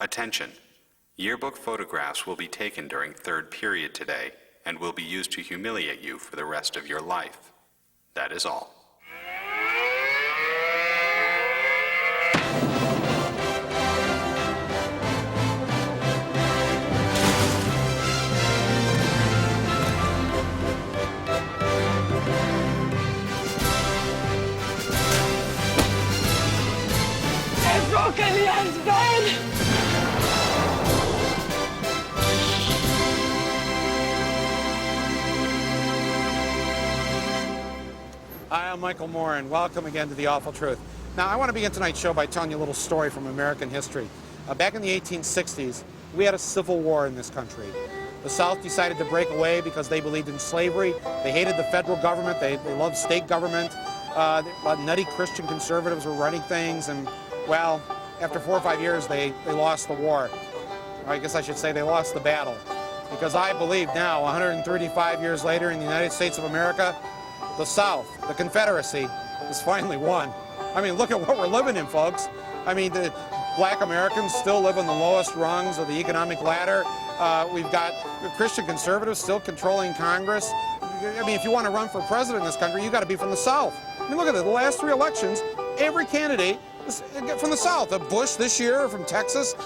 Attention! Yearbook photographs will be taken during third period today and will be used to humiliate you for the rest of your life. That is all. Hi, I'm Michael Moore, and welcome again to The Awful Truth. Now, I want to begin tonight's show by telling you a little story from American history. Back in the 1860s, we had a civil war in this country. The South decided to break away because they believed in slavery. They hated the federal government. They loved state government. Nutty Christian conservatives were running things, and, well, after 4 or 5 years, they lost the war. Or I guess I should say they lost the battle. Because I believe now, 135 years later in the United States of America, the South, the Confederacy, has finally won. I mean, look at what we're living in, folks. I mean, the black Americans still live on the lowest rungs of the economic ladder. We've got Christian conservatives still controlling Congress. I mean, if you want to run for president in this country, you got to be from the South. I mean, look at it. The last 3 elections, every candidate is from the South. Bush this year from Texas,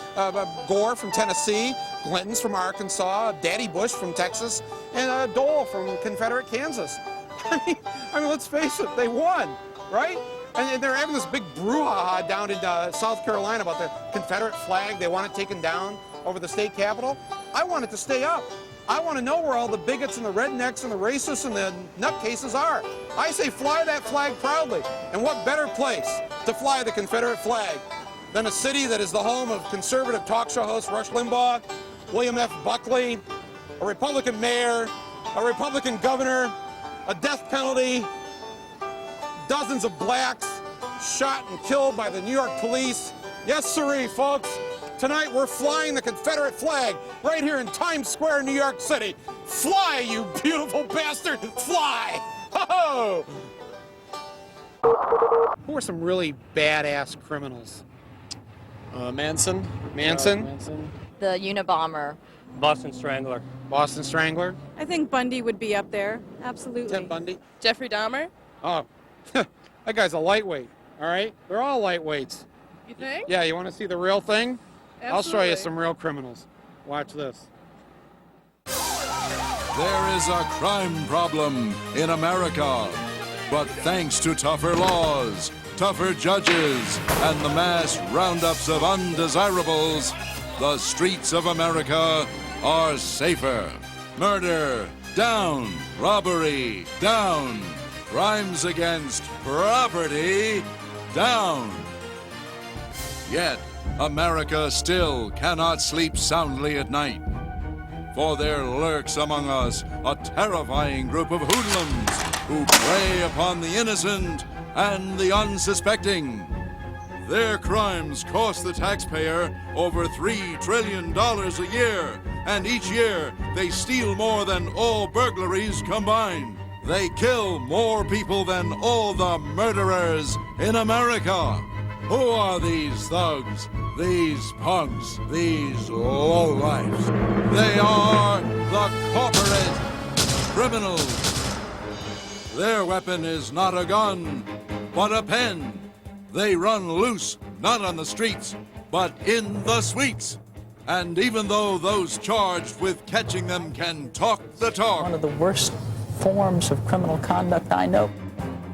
Gore from Tennessee, Clinton's from Arkansas, Daddy Bush from Texas, and Dole from Confederate Kansas. I mean, let's face it, they won, right? And they're having this big brouhaha down in South Carolina about the Confederate flag. They want it taken down over the state capitol. I want it to stay up. I want to know where all the bigots and the rednecks and the racists and the nutcases are. I say fly that flag proudly. And what better place to fly the Confederate flag than a city that is the home of conservative talk show host Rush Limbaugh, William F. Buckley, a Republican mayor, a Republican governor, a death penalty, dozens of blacks shot and killed by the New York police. Yes, sirree, folks. Tonight we're flying the Confederate flag right here in Times Square, New York City. Fly, you beautiful bastard! Fly! Ho-ho! Who are some really badass criminals? Manson. Manson? Manson. The Unabomber. Boston Strangler. Boston Strangler? I think Bundy would be up there. Absolutely. Ted Bundy? Jeffrey Dahmer? Oh, that guy's a lightweight, all right? They're all lightweights. You think? Yeah, you want to see the real thing? Absolutely. I'll show you some real criminals. Watch this. There is a crime problem in America. But thanks to tougher laws, tougher judges, and the mass roundups of undesirables, the streets of America are safer. Murder, down. Robbery, down. Crimes against property, down. Yet, America still cannot sleep soundly at night. For there lurks among us a terrifying group of hoodlums who prey upon the innocent and the unsuspecting. Their crimes cost the taxpayer over $3 trillion a year, and each year they steal more than all burglaries combined. They kill more people than all the murderers in America. Who are these thugs, these punks, these lowlifes? They are the corporate criminals. Their weapon is not a gun, but a pen. They run loose, not on the streets, but in the suites. And even though those charged with catching them can talk the talk, one of the worst forms of criminal conduct I know,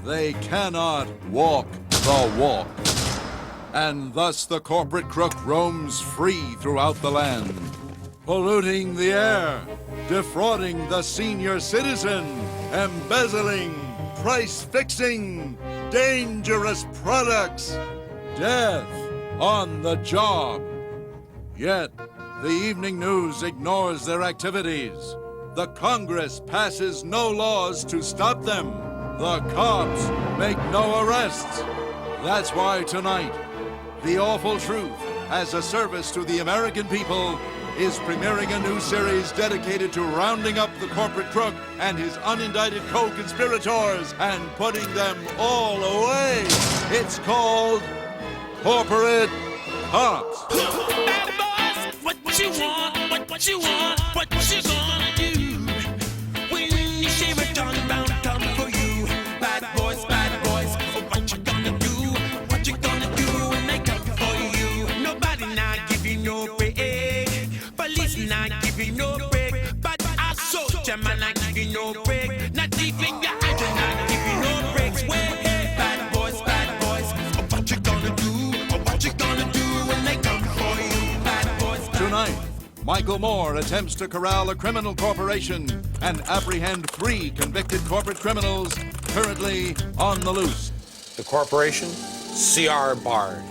they cannot walk the walk. And thus the corporate crook roams free throughout the land, polluting the air, defrauding the senior citizen, embezzling, price-fixing, dangerous products, death on the job. Yet, the evening news ignores their activities. The Congress passes no laws to stop them. The cops make no arrests. That's why tonight, The Awful Truth, as a service to the American people, is premiering a new series dedicated to rounding up the corporate crook and his unindicted co-conspirators and putting them all away. It's called Corporate Cops. you want, what you want, what you gonna do? When you see me turn around, come for you. Bad boys, oh, what you gonna do? What you gonna do when they come for you? Nobody not give you no break. Police not give you no break. But I soldier man not give you no break. Not even your idol not give you no breaks. Well, hey, bad boys, oh, what you gonna do? Oh, what you gonna do when they come for you? Bad boys. Tonight, Michael Moore attempts to corral a criminal corporation and apprehend 3 convicted corporate criminals currently on the loose. The corporation, C.R. Bard,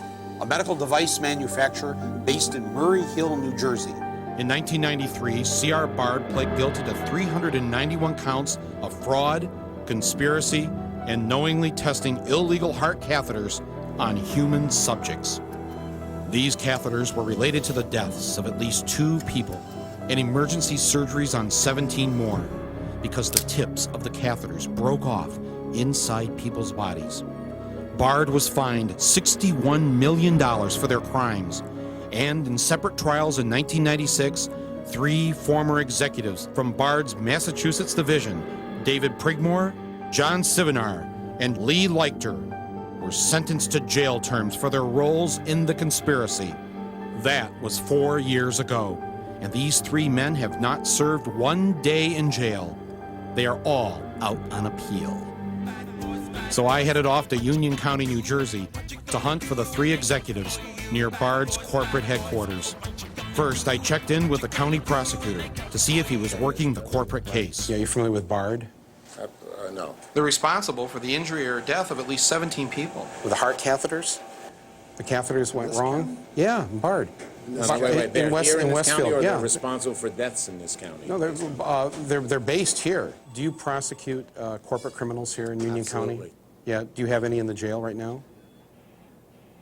a medical device manufacturer based in Murray Hill, New Jersey. In 1993, C.R. Bard pled guilty to 391 counts of fraud, conspiracy, and knowingly testing illegal heart catheters on human subjects. These catheters were related to the deaths of at least 2 people and emergency surgeries on 17 more because the tips of the catheters broke off inside people's bodies. Bard was fined $61 million for their crimes, and in separate trials in 1996, 3 former executives from Bard's Massachusetts division, David Prigmore, John Sivanar, and Lee Leichter, were sentenced to jail terms for their roles in the conspiracy. That was 4 years ago, and these 3 men have not served 1 day in jail. They are all out on appeal. So I headed off to Union County, New Jersey, to hunt for the 3 executives near Bard's corporate headquarters. First, I checked in with the county prosecutor to see if he was working the corporate case. Yeah, you familiar with Bard? No. They're responsible for the injury or death of at least 17 people. With the heart catheters? The catheters went wrong? Yeah, Bard. Wait. They're here in this county, or yeah. they're responsible for deaths in this county? No, they're based here. Do you prosecute corporate criminals here in Union County? Absolutely. Yeah. Do you have any in the jail right now?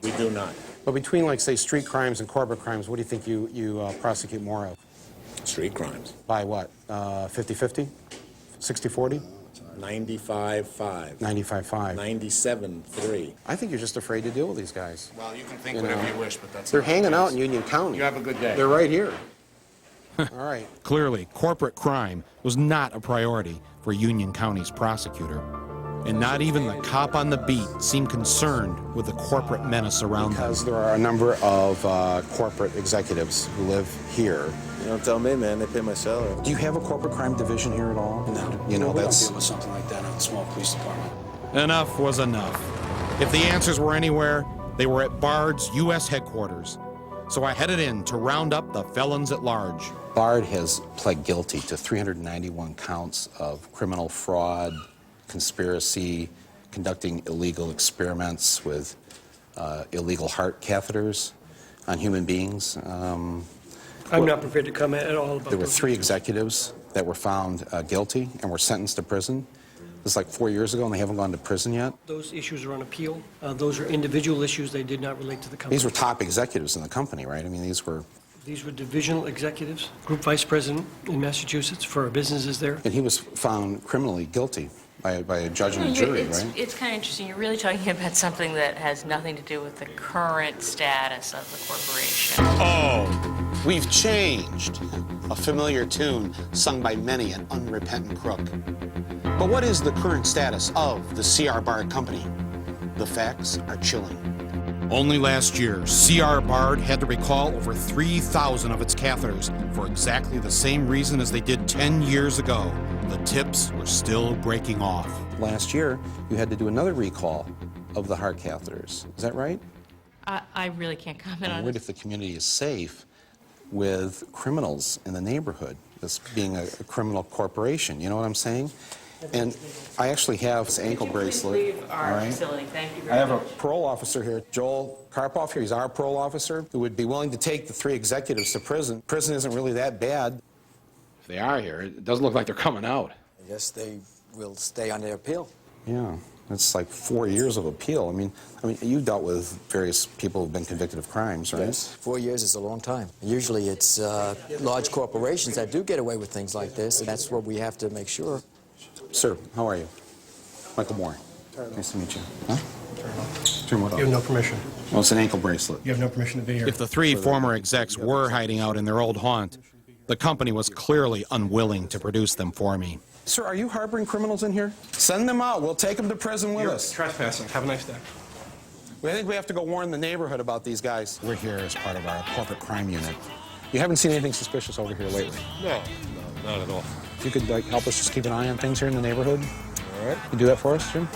We do not. But between, like, say, street crimes and corporate crimes, what do you think you prosecute more of? Street crimes. By what? 50-50? 60-40? 95-5. 95-5. 97-3. I think you're just afraid to deal with these guys. Well, you can think You whatever know, you wish, but that's They're not the hanging out case. in Union County. You have a good day. They're right here. All right. Clearly, corporate crime was not a priority for Union County's prosecutor. And not even the cop on the beat seemed concerned with the corporate menace around them. Because there are a number of corporate executives who live here. You don't tell me, man. They pay my salary. Do you have a corporate crime division here at all? No. You know, we that's... don't deal with something like that in a small police department. Enough was enough. If the answers were anywhere, they were at Bard's U.S. headquarters. So I headed in to round up the felons at large. Bard has pled guilty to 391 counts of criminal fraud, conspiracy, conducting illegal experiments with illegal heart catheters on human beings. I'm not prepared to comment at all about There were those 3 issues. executives that were found guilty and were sentenced to prison. This was like 4 years ago, and they haven't gone to prison yet. Those issues are on appeal. Those are individual issues. They did not relate to the company. These were top executives in the company, right? I mean, these were... These were divisional executives, group vice president in Massachusetts for our businesses there. And he was found criminally guilty by a judge and a jury, right? It's kind of interesting. You're really talking about something that has nothing to do with the current status of the corporation. Oh, we've changed. A familiar tune sung by many an unrepentant crook. But what is the current status of the C.R. Bard Company? The facts are chilling. Only last year, C.R. Bard had to recall over 3,000 of its catheters for exactly the same reason as they did 10 years ago. The tips were still breaking off. Last year, you had to do another recall of the heart catheters. Is that right? I really can't comment on What it. if the community is safe with criminals in the neighborhood, this being a criminal corporation? You know what I'm saying? And I actually have this ankle bracelet. Leave our facility. Thank you I very have much. a parole officer here, Joel Karpoff here. He's our parole officer who would be willing to take the 3 executives to prison. Prison isn't really that bad. If they are here, it doesn't look like they're coming out. I guess they will stay on their appeal. Yeah, it's like 4 years of appeal. I mean, you dealt with various people who've been convicted of crimes, right? Yes, 4 years is a long time. Usually it's large corporations that do get away with things like this, and that's what we have to make sure. Sir, how are you? Michael Moore. Nice to meet you. Huh? Turn what You have no permission. Well, it's an ankle bracelet. You have no permission to be here. If the three former execs were hiding out in their old haunt, the company was clearly unwilling to produce them for me. Sir, are you harboring criminals in here? Send them out. We'll take them to prison with You're us. trespassing. Have a nice day. I think we have to go warn the neighborhood about these guys. We're here as part of our corporate crime unit. You haven't seen anything suspicious over here lately? No, not at all. If you could help us just keep an eye on things here in the neighborhood. All right. You do that for us, Jim?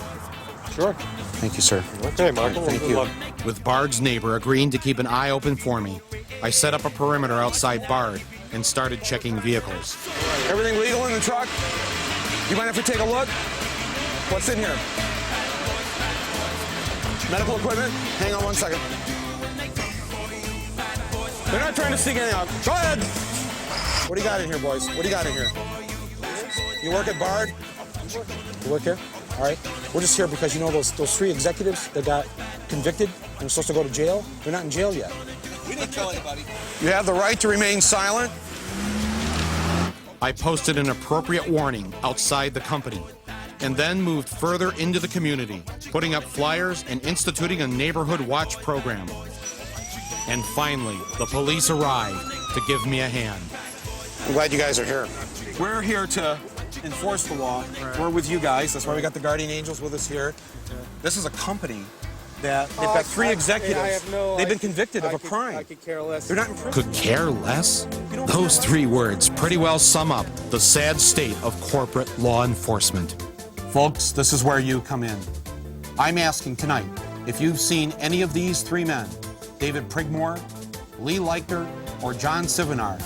Sure. Thank you, sir. Okay, Michael. Thank Good you. luck. With Bard's neighbor agreeing to keep an eye open for me, I set up a perimeter outside Bard and started checking vehicles. Everything legal in the truck? You mind if we take a look? What's in here? Medical equipment? Hang on one second. They're not trying to sneak anything out. Go ahead. What do you got in here, boys? What do you got in here? You work at Bard? You work here? All right. We're just here because you know those three executives that got convicted and are supposed to go to jail? They're not in jail yet. We didn't kill anybody. You have the right to remain silent. I posted an appropriate warning outside the company and then moved further into the community, putting up flyers and instituting a neighborhood watch program. And finally, the police arrived to give me a hand. I'm glad you guys are here. We're here to enforce the law. We're with you guys. That's why we got the Guardian Angels with us here. This is a company that they've got three executives. They've been convicted of a crime. I could care less. They're not in prison. Could care less? Those three words pretty well sum up the sad state of corporate law enforcement. Folks, this is where you come in. I'm asking tonight if you've seen any of these three men, David Prigmore, Lee Leichter, or John Sivanar,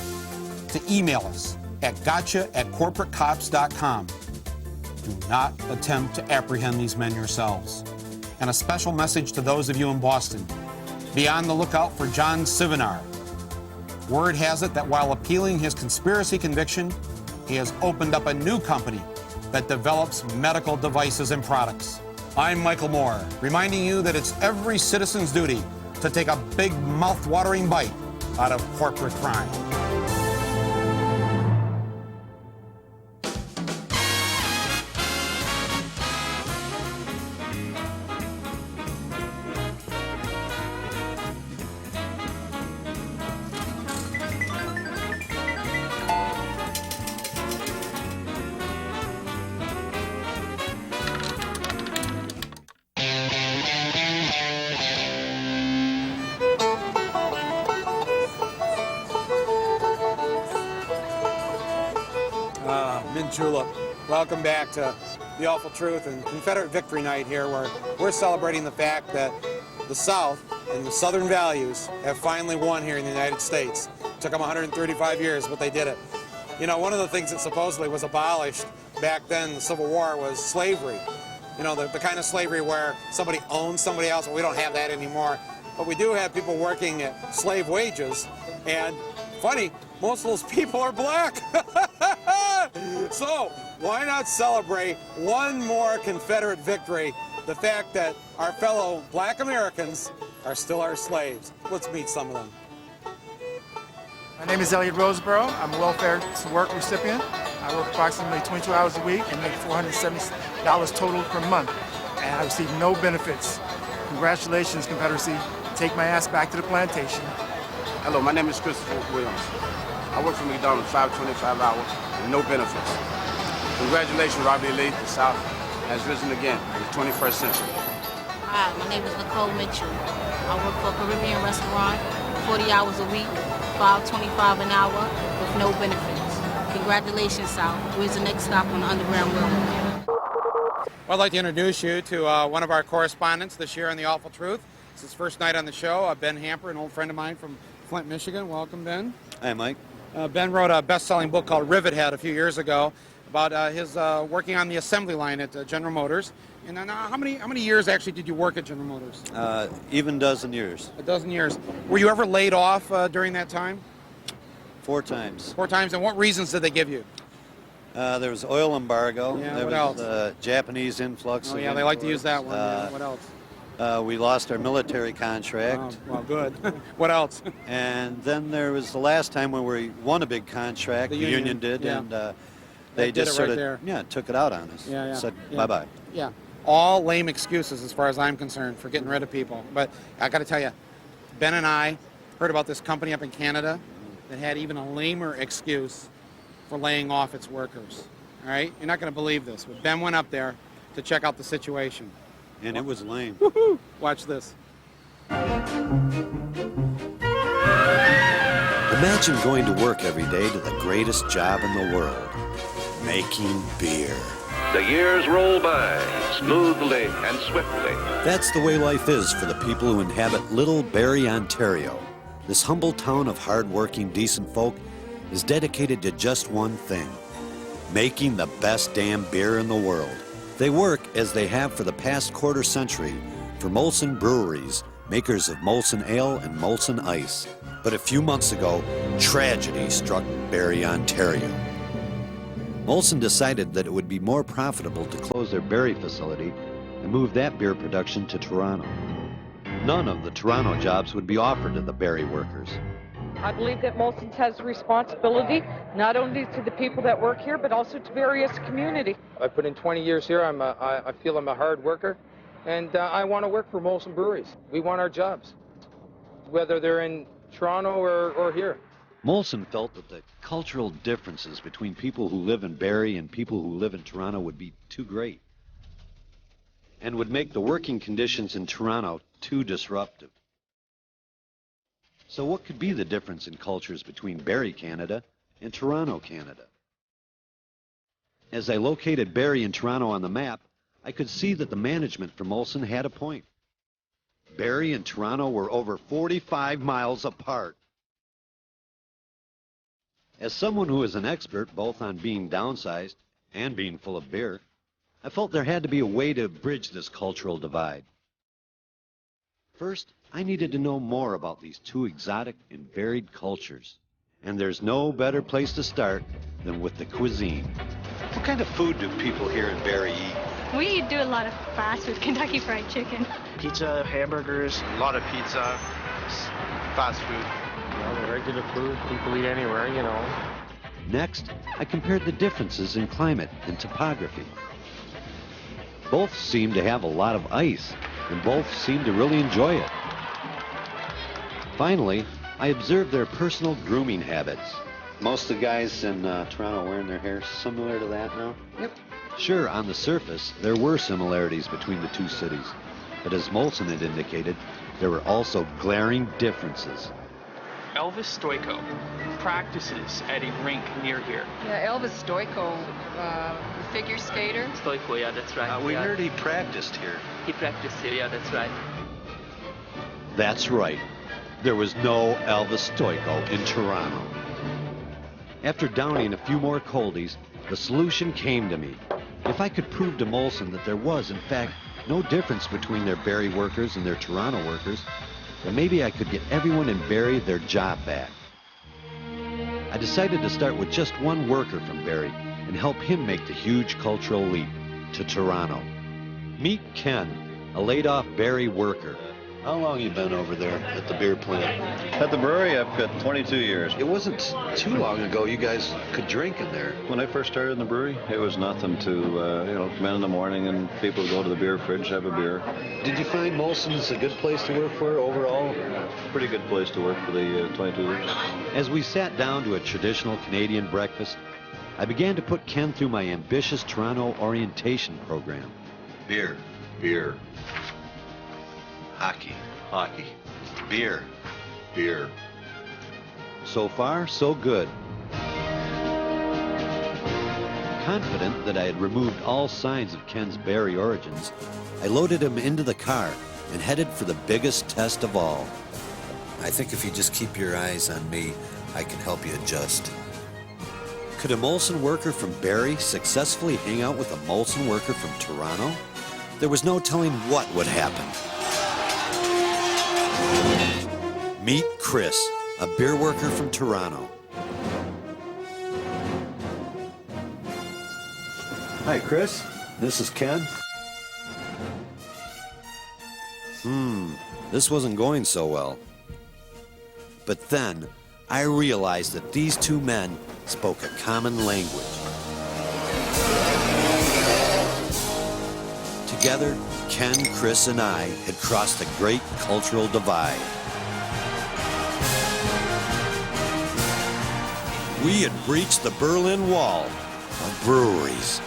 to email us at gotcha@corporatecops.com. Do not attempt to apprehend these men yourselves. And a special message to those of you in Boston. Be on the lookout for John Sivanar. Word has it that while appealing his conspiracy conviction, he has opened up a new company that develops medical devices and products. I'm Michael Moore, reminding you that it's every citizen's duty to take a big mouth-watering bite out of corporate crime. Mint Julep. Welcome back to The Awful Truth and Confederate Victory Night here, where we're celebrating the fact that the South and the Southern values have finally won here in the United States. It took them 135 years, but they did it. You know, one of the things that supposedly was abolished back then in the Civil War was slavery. You know, the kind of slavery where somebody owns somebody else, but we don't have that anymore. But we do have people working at slave wages, and funny, most of those people are black. So, why not celebrate one more Confederate victory, the fact that our fellow black Americans are still our slaves. Let's meet some of them. My name is Elliot Roseborough. I'm a welfare work recipient. I work approximately 22 hours a week and make $470 total per month. And I receive no benefits. Congratulations, Confederacy. Take my ass back to the plantation. Hello, my name is Christopher Williams. I work for McDonald's 525 hours and no benefits. Congratulations, Robbie Lee. The South has risen again in the 21st century. Hi, my name is Nicole Mitchell. I work for a Caribbean restaurant, 40 hours a week, $5.25 an hour with no benefits. Congratulations, South. Where's the next stop on the Underground Railroad? Well, I'd like to introduce you to one of our correspondents this year on The Awful Truth. It's his first night on the show, Ben Hamper, an old friend of mine from Flint, Michigan. Welcome, Ben. Hi, Mike. Ben wrote a best-selling book called Rivethead a few years ago about his working on the assembly line at General Motors. And then how many years actually did you work at General Motors? Even dozen years. A dozen years. Were you ever laid off during that time? 4 times. 4 times. And what reasons did they give you? There was oil embargo. Yeah, there what was else? Japanese influx. Oh, of yeah, they like to use that imports. one. Yeah, what else? We lost our military contract. Oh, well, good. What else? And then there was the last time when we won a big contract. The The union did, yeah. and they did just it sort right of there. took it out on us. Yeah, yeah. Said Yeah. bye-bye. Yeah. All lame excuses as far as I'm concerned for getting rid of people. But I got to tell you, Ben and I heard about this company up in Canada that had even a lamer excuse for laying off its workers. All right? You're not going to believe this, but Ben went up there to check out the situation. And it was lame. Woo-hoo! Watch this. Imagine going to work every day to the greatest job in the world, making beer. The years roll by, smoothly and swiftly. That's the way life is for the people who inhabit Little Barrie, Ontario. This humble town of hard-working, decent folk is dedicated to just one thing, making the best damn beer in the world. They work, as they have for the past quarter century, for Molson Breweries, makers of Molson Ale and Molson Ice. But a few months ago, tragedy struck Barrie, Ontario. Molson decided that it would be more profitable to close their Barrie facility and move that beer production to Toronto. None of the Toronto jobs would be offered to the Barrie workers. I believe that Molson has a responsibility not only to the people that work here, but also to Barrie as a community. I put in 20 years here. I feel I'm a hard worker, and I want to work for Molson Breweries. We want our jobs, whether they're in Toronto or here. Molson felt that the cultural differences between people who live in Barrie and people who live in Toronto would be too great and would make the working conditions in Toronto too disruptive. So what could be the difference in cultures between Barrie, Canada and Toronto, Canada? As I located Barrie and Toronto on the map, I could see that the management for Molson had a point. Barrie and Toronto were over 45 miles apart. As someone who is an expert both on being downsized and being full of beer, I felt there had to be a way to bridge this cultural divide. First, I needed to know more about these two exotic and varied cultures. And there's no better place to start than with the cuisine. What kind of food do people here in Barrie eat? We do a lot of fast food, Kentucky Fried Chicken. Pizza, hamburgers. A lot of pizza, fast food. The regular food people eat anywhere, you know. Next, I compared the differences in climate and topography. Both seem to have a lot of ice, and both seem to really enjoy it. Finally, I observed their personal grooming habits. Most of the guys in Toronto wearing their hair similar to that now? Yep. Sure, on the surface, there were similarities between the two cities. But as Molson had indicated, there were also glaring differences. Elvis Stoico practices at a rink near here. Yeah, Elvis Stoico, figure skater. Stoico, yeah, that's right. We heard he practiced here. He practiced here, yeah, that's right. That's right. There was no Elvis Stoico in Toronto. After downing a few more coldies, the solution came to me. If I could prove to Molson that there was, in fact, no difference between their Barrie workers and their Toronto workers, then maybe I could get everyone in Barrie their job back. I decided to start with just one worker from Barrie and help him make the huge cultural leap to Toronto. Meet Ken, a laid-off Barrie worker. How long you been over there at the beer plant? At the brewery, I've got 22 years. It wasn't too long ago you guys could drink in there. When I first started in the brewery, it was nothing to, come in the morning and people would go to the beer fridge, have a beer. Did you find Molson's a good place to work for overall? Pretty good place to work for the 22 years. As we sat down to a traditional Canadian breakfast, I began to put Ken through my ambitious Toronto orientation program. Beer, beer. Hockey, hockey. Beer, beer. So far, so good. Confident that I had removed all signs of Ken's Barrie origins, I loaded him into the car and headed for the biggest test of all. I think if you just keep your eyes on me, I can help you adjust. Could a Molson worker from Barrie successfully hang out with a Molson worker from Toronto? There was no telling what would happen. Meet Chris, a beer worker from Toronto. Hi, Chris. This is Ken. This wasn't going so well. But then, I realized that these two men spoke a common language. Together, Ken, Chris, and I had crossed the great cultural divide. We had breached the Berlin Wall of breweries.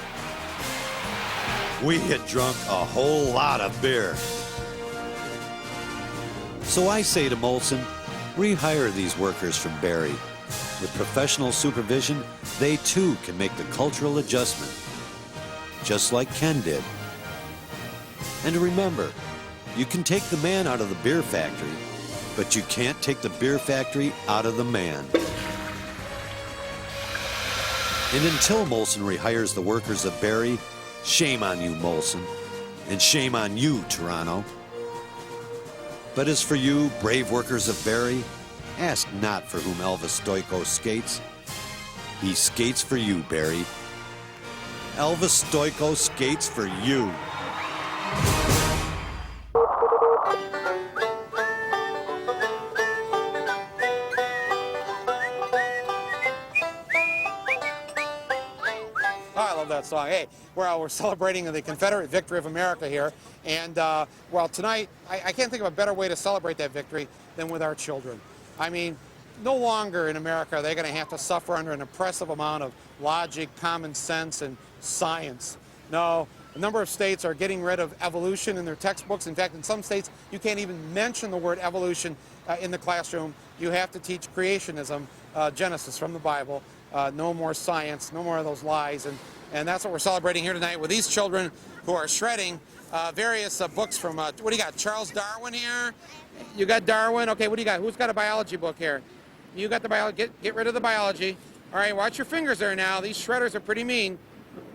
We had drunk a whole lot of beer. So I say to Molson, rehire these workers from Barrie. With professional supervision, they too can make the cultural adjustment, just like Ken did. And remember, you can take the man out of the beer factory, but you can't take the beer factory out of the man. And until Molson rehires the workers of Barrie, shame on you, Molson, and shame on you, Toronto. But as for you, brave workers of Barrie, ask not for whom Elvis Stoico skates. He skates for you, Barrie. Elvis Stoico skates for you. Oh, I love that song. Hey, we're celebrating the Confederate victory of America here. And, well, tonight, I can't think of a better way to celebrate that victory than with our children. I mean, no longer in America are they going to have to suffer under an oppressive amount of logic, common sense, and science. No, a number of states are getting rid of evolution in their textbooks. In fact, in some states, you can't even mention the word evolution in the classroom. You have to teach creationism, Genesis from the Bible. No more science, no more of those lies. And that's what we're celebrating here tonight with these children who are shredding various books from, what do you got, Charles Darwin here? You got Darwin? Okay, what do you got? Who's got a biology book here? You got the biology. Get rid of the biology. All right, watch your fingers there now. These shredders are pretty mean.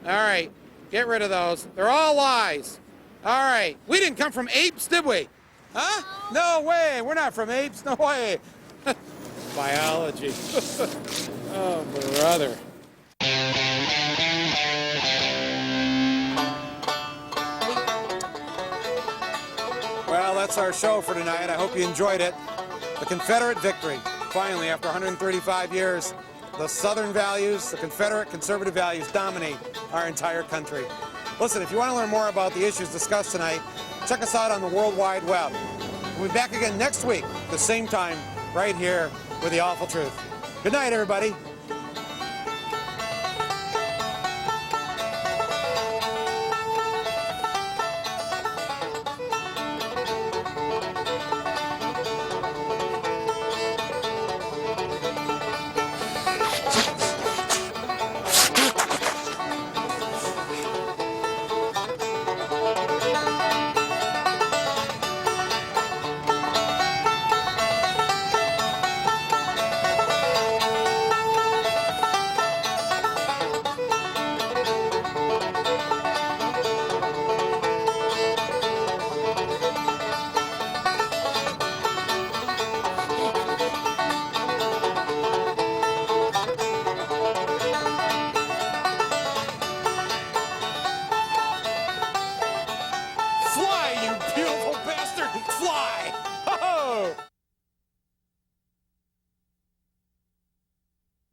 All right, get rid of those. They're all lies. All right, we didn't come from apes, did we? Huh? No way. We're not from apes. No way. Biology. Oh, brother. Well, that's our show for tonight. I hope you enjoyed it. The Confederate victory. Finally, after 135 years, the Southern values, the Confederate conservative values dominate our entire country. Listen, if you want to learn more about the issues discussed tonight, check us out on the World Wide Web. We'll be back again next week, the same time, right here with The Awful Truth. Good night, everybody. Fly, you beautiful bastard! Fly! Ho-ho!